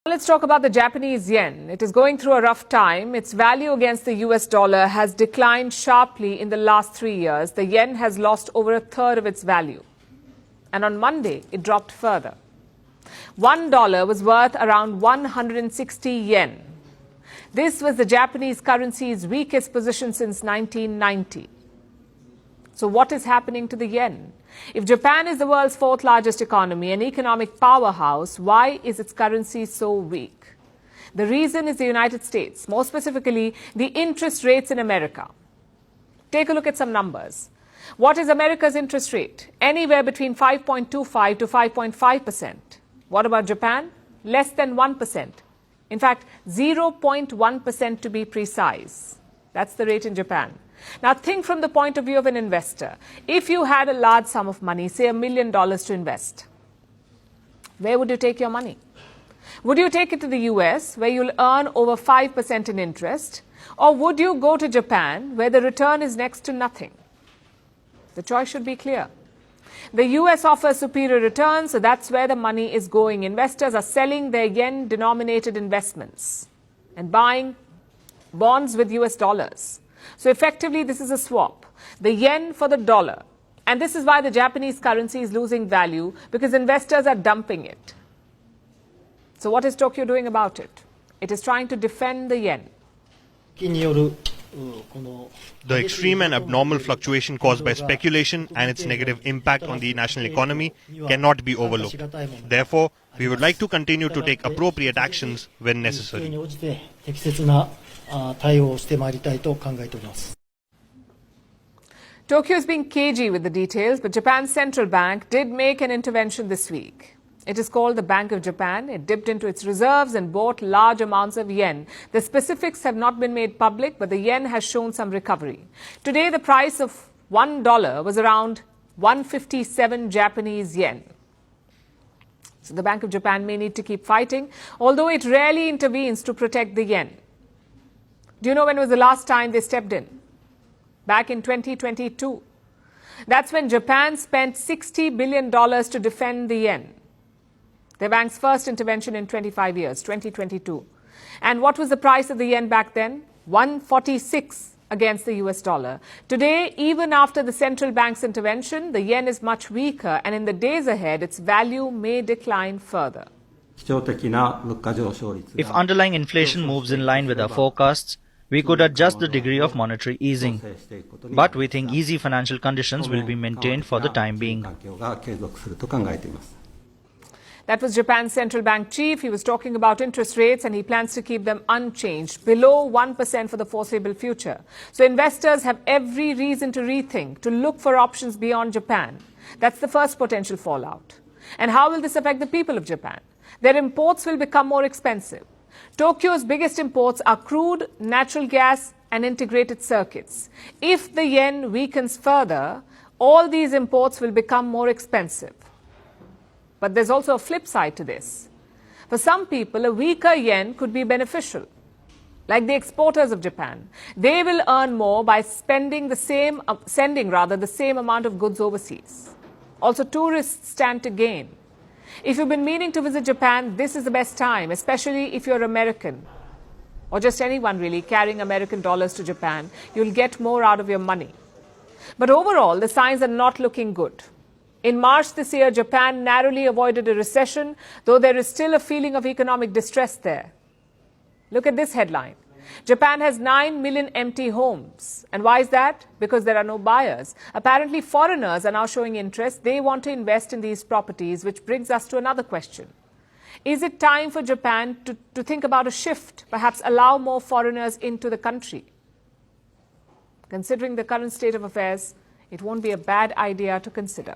Let's talk about the Japanese yen. It is going through a rough time. Its value against the US dollar has declined sharply in the last 3 years. The yen has lost over a third of its value. And on Monday, it dropped further. $1 was worth around 160 yen. This was the Japanese currency's weakest position since 1990. So what is happening to the yen? If Japan is the world's fourth largest economy, an economic powerhouse, why is its currency so weak? The reason is the United States, more specifically, the interest rates in America. Take a look at some numbers. What is America's interest rate? Anywhere between 5.25 to 5.5%. What about Japan? Less than 1%. In fact, 0.1% to be precise. That's the rate in Japan. Now think from the point of view of an investor. If you had a large sum of money, say $1 million to invest, where would you take your money? Would you take it to the US, where you'll earn over 5% in interest? Or would you go to Japan, where the return is next to nothing? The choice should be clear. The US offers superior returns, so that's where the money is going. Investors are selling their yen-denominated investments and buying bonds with US dollars. So effectively, this is a swap. The yen for the dollar. And this is why the Japanese currency is losing value, because investors are dumping it. So what is Tokyo doing about it? It is trying to defend the yen. The extreme and abnormal fluctuation caused by speculation and its negative impact on the national economy cannot be overlooked. Therefore, we would like to continue to take appropriate actions when necessary. Tokyo is being cagey with the details, but Japan's central bank did make an intervention this week. It is called the Bank of Japan. It dipped into its reserves and bought large amounts of yen. The specifics have not been made public, but the yen has shown some recovery. Today, the price of $1 was around 157 Japanese yen. So the Bank of Japan may need to keep fighting, although it rarely intervenes to protect the yen. Do you know when was the last time they stepped in? Back in 2022. That's when Japan spent $60 billion to defend the yen. The bank's first intervention in 25 years, 2022. And what was the price of the yen back then? 146 against the US dollar. Today, even after the central bank's intervention, the yen is much weaker, and in the days ahead, its value may decline further. If underlying inflation moves in line with our forecasts, we could adjust the degree of monetary easing. But we think easy financial conditions will be maintained for the time being. That was Japan's central bank chief. He was talking about interest rates, and he plans to keep them unchanged, below 1% for the foreseeable future. So investors have every reason to rethink, to look for options beyond Japan. That's the first potential fallout. And how will this affect the people of Japan? Their imports will become more expensive. Tokyo's biggest imports are crude, natural gas, and integrated circuits. If the yen weakens further, all these imports will become more expensive. But there's also a flip side to this. For some people, a weaker yen could be beneficial. Like the exporters of Japan. They will earn more by sending the same amount of goods overseas. Also, tourists stand to gain. If you've been meaning to visit Japan, this is the best time, especially if you're American, or just anyone really carrying American dollars to Japan. You'll get more out of your money. But overall, the signs are not looking good. In March this year, Japan narrowly avoided a recession, though there is still a feeling of economic distress there. Look at this headline. Japan has 9 million empty homes. And why is that? Because there are no buyers. Apparently, foreigners are now showing interest. They want to invest in these properties, which brings us to another question. Is it time for Japan to think about a shift, perhaps allow more foreigners into the country? Considering the current state of affairs, it won't be a bad idea to consider.